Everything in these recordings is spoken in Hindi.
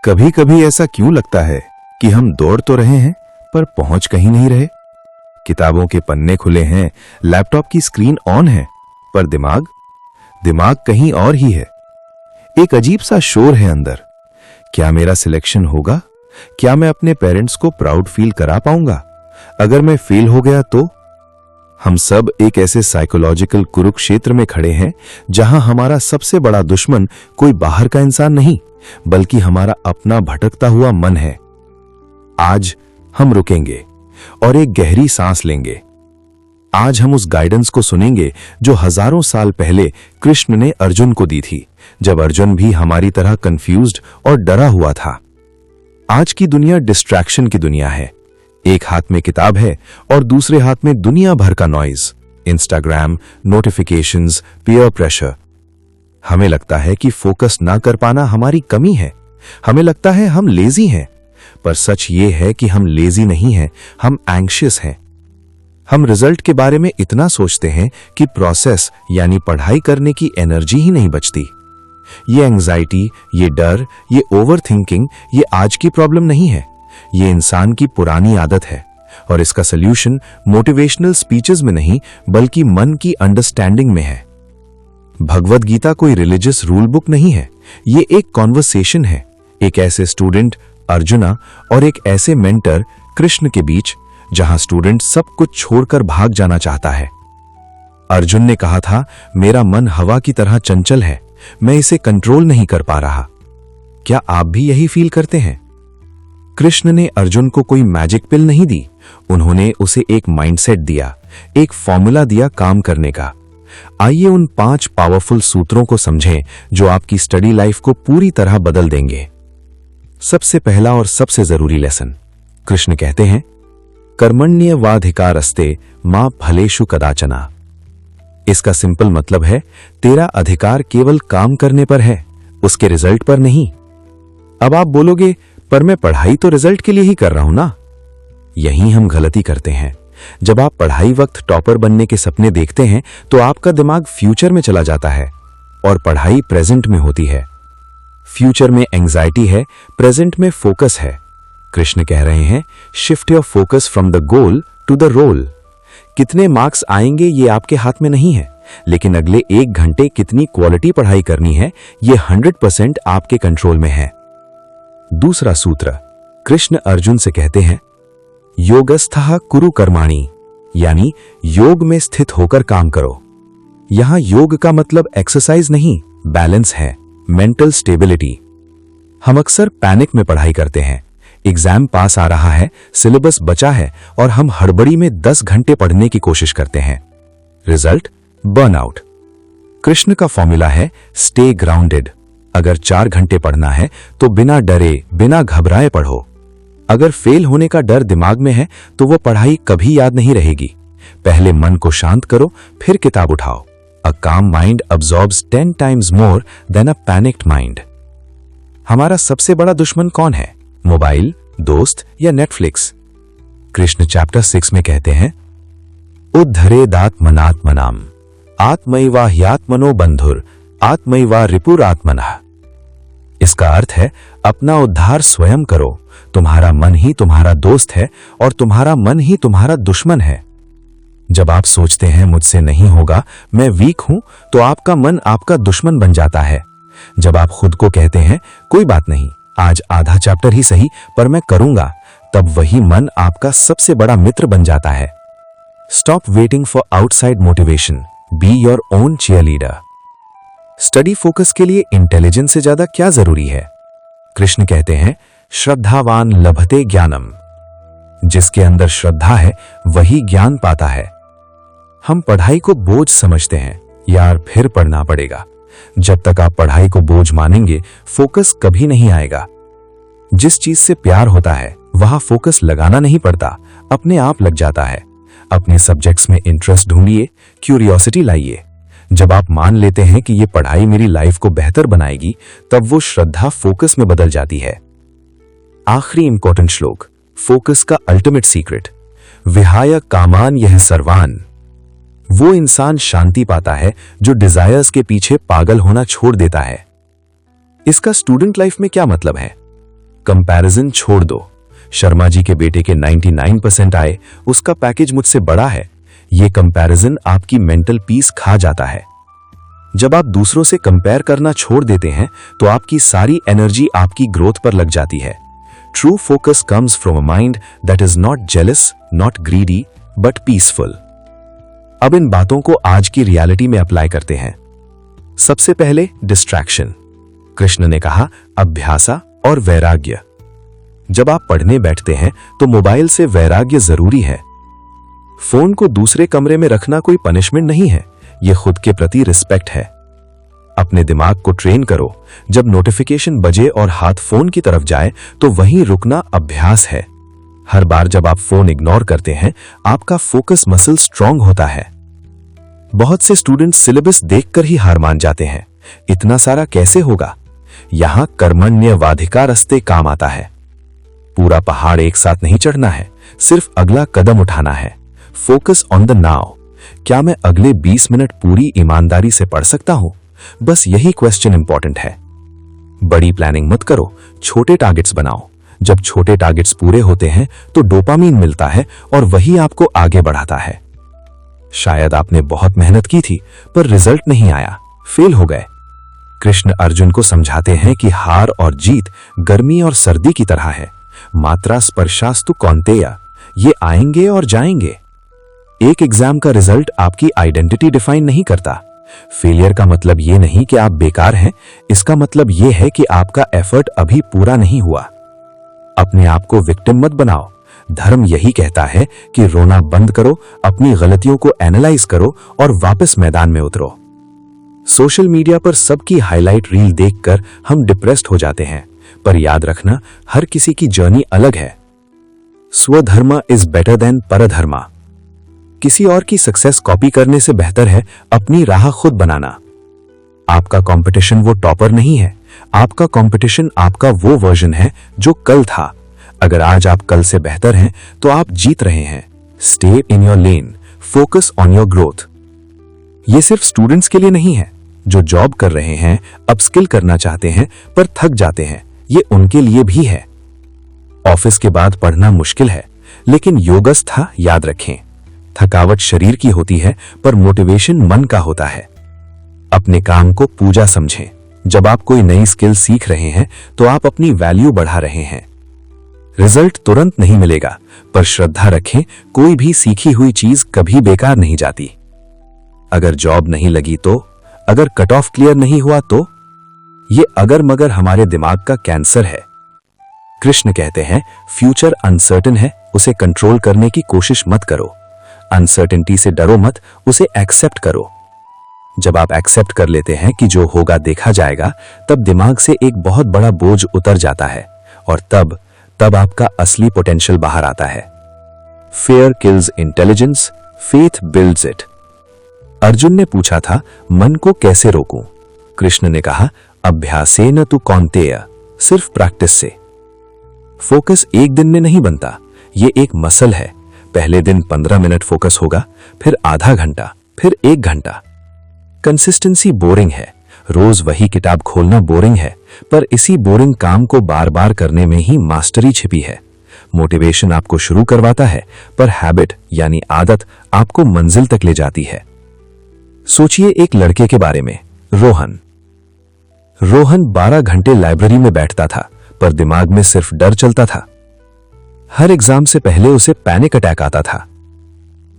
कभी कभी ऐसा क्यों लगता है कि हम दौड़ तो रहे हैं पर पहुंच कहीं नहीं रहे। किताबों के पन्ने खुले हैं, लैपटॉप की स्क्रीन ऑन है, पर दिमाग दिमाग कहीं और ही है। एक अजीब सा शोर है अंदर। क्या मेरा सिलेक्शन होगा? क्या मैं अपने पेरेंट्स को प्राउड फील करा पाऊंगा? अगर मैं फेल हो गया तो? हम सब एक ऐसे साइकोलॉजिकल कुरुक्षेत्र में खड़े हैं जहां हमारा सबसे बड़ा दुश्मन कोई बाहर का इंसान नहीं, बल्कि हमारा अपना भटकता हुआ मन है। आज हम रुकेंगे और एक गहरी सांस लेंगे। आज हम उस गाइडेंस को सुनेंगे जो हजारों साल पहले कृष्ण ने अर्जुन को दी थी, जब अर्जुन भी हमारी तरह कंफ्यूज्ड और डरा हुआ था। आज की दुनिया डिस्ट्रैक्शन की दुनिया है। एक हाथ में किताब है और दूसरे हाथ में दुनिया भर का noise, Instagram, notifications, peer pressure. हमें लगता है कि फोकस ना कर पाना हमारी कमी है। हमें लगता है हम लेजी हैं, पर सच ये है कि हम लेजी नहीं हैं, हम एंग्शियस हैं। हम रिजल्ट के बारे में इतना सोचते हैं कि प्रोसेस यानी पढ़ाई करने की एनर्जी ही नहीं बचती। ये एंजाइटी, ये डर, ये ओवर थिंकिंग, ये आज की प्रॉब्लम नहीं है, ये इंसान की पुरानी आदत है। और इसका सल्यूशन मोटिवेशनल स्पीचेस में नहीं, बल्कि मन की अंडरस्टैंडिंग में है। भगवद गीता कोई रिलीजियस रूल बुक नहीं है, ये एक कॉन्वर्सेशन है, एक ऐसे स्टूडेंट अर्जुना और एक ऐसे मेंटर कृष्ण के बीच, जहां स्टूडेंट सब कुछ छोड़कर भाग जाना चाहता है। अर्जुन ने कहा था, मेरा मन हवा की तरह चंचल है, मैं इसे कंट्रोल नहीं कर पा रहा। क्या आप भी यही फील करते हैं? कृष्ण ने अर्जुन को कोई मैजिक पिल नहीं दी, उन्होंने उसे एक माइंडसेट दिया, एक फॉर्मूला दिया काम करने का। आइए उन 5 पावरफुल सूत्रों को समझें जो आपकी स्टडी लाइफ को पूरी तरह बदल देंगे। सबसे पहला और सबसे जरूरी लेसन, कृष्ण कहते हैं, कर्मण्येवाधिकारस्ते मा फलेषु कदाचन। इसका सिंपल मतलब है, तेरा अधिकार केवल काम करने पर है, उसके रिजल्ट पर नहीं। अब आप बोलोगे, पर मैं पढ़ाई तो रिजल्ट के लिए ही कर रहा हूं ना। यही हम गलती करते हैं। जब आप पढ़ाई वक्त टॉपर बनने के सपने देखते हैं तो आपका दिमाग फ्यूचर में चला जाता है और पढ़ाई प्रेजेंट में होती है। फ्यूचर में एंजाइटी है, प्रेजेंट में फोकस है। कृष्ण कह रहे हैं, shift your focus from the goal to the role. कितने मार्क्स आएंगे ये आपके हाथ में नहीं है, लेकिन अगले 1 घंटे कितनी क्वालिटी पढ़ाई करनी है ये 100% आपके कंट्रोल में है। दूसरा सूत्र, कृष्ण अर्जुन से कहते हैं, योगस्थः कुरु कर्माणि, यानी योग में स्थित होकर काम करो। यहां योग का मतलब एक्सरसाइज नहीं, बैलेंस है, मेंटल स्टेबिलिटी। हम अक्सर पैनिक में पढ़ाई करते हैं। एग्जाम पास आ रहा है, सिलेबस बचा है और हम हड़बड़ी में 10 घंटे पढ़ने की कोशिश करते हैं। Result, burnout. कृष्ण का फॉर्मूला है, स्टे ग्राउंडेड। अगर 4 घंटे पढ़ना है तो बिना डरे, बिना घबराए पढ़ो। अगर फेल होने का डर दिमाग में है तो वो पढ़ाई कभी याद नहीं रहेगी। पहले मन को शांत करो, फिर किताब उठाओ। A calm mind absorbs 10 times more than a panicked mind. हमारा सबसे बड़ा दुश्मन कौन है? मोबाइल, दोस्त या नेटफ्लिक्स? कृष्ण चैप्टर 6 में कहते हैं, उद्धरेदात्मनात्मनाम आत्मैवा ह्यात्मनो बंधुर आत्मैवा रिपुरात्मनः। इसका अर्थ है, अपना उद्धार स्वयं करो। तुम्हारा मन ही तुम्हारा दोस्त है और तुम्हारा मन ही तुम्हारा दुश्मन है। जब आप सोचते हैं मुझसे नहीं होगा, मैं वीक हूं, तो आपका मन आपका दुश्मन बन जाता है। जब आप खुद को कहते हैं, कोई बात नहीं, आज आधा चैप्टर ही सही, पर मैं करूंगा, तब वही मन आपका सबसे बड़ा मित्र बन जाता है। Stop waiting for outside motivation, B your own cheerleader. Study focus के लिए इंटेलिजेंस से ज्यादा क्या जरूरी है? कृष्ण कहते हैं, श्रद्धावान लभते ज्ञानम। जिसके अंदर श्रद्धा है वही ज्ञान पाता है। हम पढ़ाई को बोझ समझते हैं, यार फिर पढ़ना पड़ेगा। जब तक आप पढ़ाई को बोझ मानेंगे, फोकस कभी नहीं आएगा। जिस चीज से प्यार होता है वहां फोकस लगाना नहीं पड़ता, अपने आप लग जाता है। अपने सब्जेक्ट्स में इंटरेस्ट ढूंढिए, क्यूरियोसिटी लाइए। जब आप मान लेते हैं कि ये पढ़ाई मेरी लाइफ को बेहतर बनाएगी, तब वो श्रद्धा फोकस में बदल जाती है। आखिरी इंपॉर्टेंट श्लोक, फोकस का अल्टीमेट सीक्रेट, विहाय कामान यह सर्वान। वो इंसान शांति पाता है जो डिजायर्स के पीछे पागल होना छोड़ देता है। इसका स्टूडेंट लाइफ में क्या मतलब है? कंपैरिजन छोड़ दो। शर्मा जी के बेटे के 99% आए, उसका पैकेज मुझसे बड़ा है। ये कंपैरिजन आपकी मेंटल पीस खा जाता है। जब आप दूसरों से कंपेयर करना छोड़ देते हैं तो आपकी सारी एनर्जी आपकी ग्रोथ पर लग जाती है। True focus comes from a mind that is not jealous, not greedy, but peaceful. अब इन बातों को आज की रियलिटी में अप्लाई करते हैं। सबसे पहले डिस्ट्रैक्शन। कृष्ण ने कहा अभ्यासा और वैराग्य। जब आप पढ़ने बैठते हैं तो मोबाइल से वैराग्य जरूरी है। फोन को दूसरे कमरे में रखना कोई पनिशमेंट नहीं है, यह खुद के प्रति रिस्पेक्ट है। अपने दिमाग को ट्रेन करो, जब नोटिफिकेशन बजे और हाथ फोन की तरफ जाए तो वहीं रुकना अभ्यास है। हर बार जब आप फोन इग्नोर करते हैं, आपका फोकस मसल स्ट्रांग होता है। बहुत से स्टूडेंट्स सिलेबस देखकर ही हार मान जाते हैं, इतना सारा कैसे होगा। यहां कर्मण्यवाधिकारस्ते काम आता है। पूरा पहाड़ एक साथ नहीं चढ़ना है, सिर्फ अगला कदम उठाना है। Focus on the now. क्या मैं अगले 20 मिनट पूरी ईमानदारी से पढ़ सकता हूं? बस यही क्वेश्चन इंपॉर्टेंट है। बड़ी प्लानिंग मत करो, छोटे टारगेट्स बनाओ। जब छोटे टारगेट्स पूरे होते हैं तो डोपामीन मिलता है और वही आपको आगे बढ़ाता है। शायद आपने बहुत मेहनत की थी पर रिजल्ट नहीं आया, फेल हो गए। कृष्ण अर्जुन को समझाते हैं कि हार और जीत गर्मी और सर्दी की तरह है। मात्रा स्पर्शास्तु कौन्तेय, ये आएंगे और जाएंगे। एक एग्जाम का रिजल्ट आपकी आइडेंटिटी डिफाइन नहीं करता। फेलियर का मतलब यह नहीं कि आप बेकार हैं, इसका मतलब यह है कि आपका एफर्ट अभी पूरा नहीं हुआ। अपने आप को विक्टिम मत बनाओ। धर्म यही कहता है कि रोना बंद करो, अपनी गलतियों को एनालाइज करो और वापस मैदान में उतरो। सोशल मीडिया पर सबकी हाईलाइट रील देखकर हम डिप्रेस्ड हो जाते हैं, पर याद रखना हर किसी की जर्नी अलग है। स्वधर्म इज बेटर देन परधर्मा। किसी और की सक्सेस कॉपी करने से बेहतर है अपनी राह खुद बनाना। आपका कंपटीशन वो टॉपर नहीं है, आपका कंपटीशन आपका वो वर्जन है जो कल था। अगर आज आप कल से बेहतर हैं तो आप जीत रहे हैं। Stay in your lane, focus on your growth. ये सिर्फ स्टूडेंट्स के लिए नहीं है, जो जॉब कर रहे हैं, अपस्किल करना चाहते हैं पर थक जाते हैं, ये उनके लिए भी है। ऑफिस के बाद पढ़ना मुश्किल है, लेकिन योगस्था याद रखें, थकावट शरीर की होती है पर मोटिवेशन मन का होता है। अपने काम को पूजा समझें। जब आप कोई नई स्किल सीख रहे हैं तो आप अपनी वैल्यू बढ़ा रहे हैं। रिजल्ट तुरंत नहीं मिलेगा, पर श्रद्धा रखें, कोई भी सीखी हुई चीज कभी बेकार नहीं जाती। अगर जॉब नहीं लगी तो, अगर कट ऑफ क्लियर नहीं हुआ तो, ये अगर मगर हमारे दिमाग का कैंसर है। कृष्ण कहते हैं फ्यूचर अनसर्टेन है, उसे कंट्रोल करने की कोशिश मत करो। अनसर्टेनिटी से डरो मत, उसे एक्सेप्ट करो। जब आप एक्सेप्ट कर लेते हैं कि जो होगा देखा जाएगा, तब दिमाग से एक बहुत बड़ा बोझ उतर जाता है और तब आपका असली पोटेंशियल बाहर आता है। Fair kills intelligence, faith builds it. Arjun ने पूछा था मन को कैसे रोकूं? कृष्ण ने कहा अभ्यासेन तु कौन्तेय, सिर्फ प्रैक्टिस से। फोकस एक दिन में नहीं बनता, ये एक मसल है। पहले दिन 15 मिनट फोकस होगा, फिर आधा घंटा, फिर 1 घंटा। कंसिस्टेंसी बोरिंग है, रोज वही किताब खोलना बोरिंग है, पर इसी बोरिंग काम को बार बार करने में ही मास्टरी छिपी है। मोटिवेशन आपको शुरू करवाता है, पर हैबिट यानी आदत आपको मंजिल तक ले जाती है। सोचिए एक लड़के के बारे में, रोहन। रोहन 12 घंटे लाइब्रेरी में बैठता था, पर दिमाग में सिर्फ डर चलता था। हर एग्जाम से पहले उसे पैनिक अटैक आता था।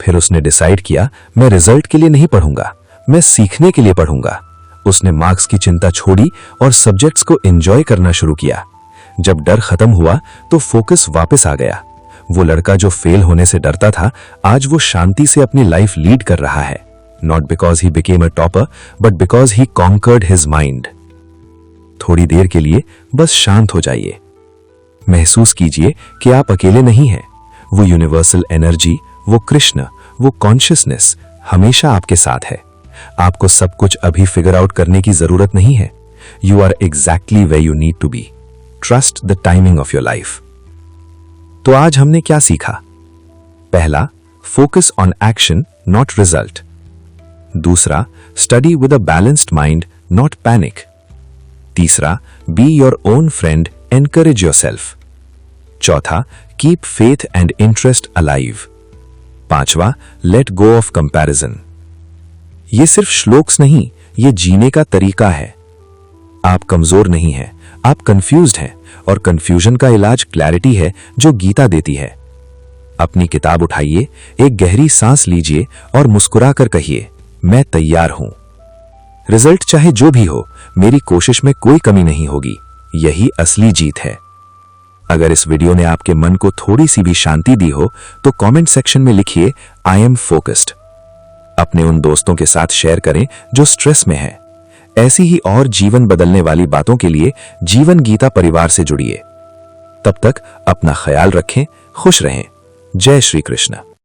फिर उसने डिसाइड किया, मैं रिजल्ट के लिए नहीं पढ़ूंगा, मैं सीखने के लिए पढ़ूंगा। उसने मार्क्स की चिंता छोड़ी और सब्जेक्ट्स को एंजॉय करना शुरू किया। जब डर खत्म हुआ तो फोकस वापस आ गया। वो लड़का जो फेल होने से डरता था, आज वो शांति से अपनी लाइफ लीड कर रहा है। Not because he became a topper, but because he conquered his mind. थोड़ी देर के लिए बस शांत हो जाइए। महसूस कीजिए कि आप अकेले नहीं हैं। वो यूनिवर्सल एनर्जी, वो कृष्ण, वो कॉन्शियसनेस हमेशा आपके साथ है। आपको सब कुछ अभी फिगर आउट करने की जरूरत नहीं है। You are exactly where you need to be. Trust the timing of your life. तो आज हमने क्या सीखा? पहला, focus on action not result. दूसरा, study with a balanced mind not panic. तीसरा, be your own friend encourage yourself. चौथा, keep faith and interest alive. पांचवा, लेट गो ऑफ कंपैरिजन। ये सिर्फ श्लोक्स नहीं, ये जीने का तरीका है। आप कमजोर नहीं हैं, आप कंफ्यूज्ड हैं, और कंफ्यूजन का इलाज क्लैरिटी है जो गीता देती है। अपनी किताब उठाइए, एक गहरी सांस लीजिए और मुस्कुराकर कहिए, मैं तैयार हूं। रिजल्ट चाहे जो भी हो, मेरी कोशिश में कोई कमी नहीं होगी। यही असली जीत है। अगर इस वीडियो ने आपके मन को थोड़ी सी भी शांति दी हो तो कमेंट सेक्शन में लिखिए, आई एम फोकस्ड। अपने उन दोस्तों के साथ शेयर करें जो स्ट्रेस में हैं। ऐसी ही और जीवन बदलने वाली बातों के लिए जीवन गीता परिवार से जुड़िए। तब तक अपना ख्याल रखें, खुश रहें। जय श्री कृष्ण।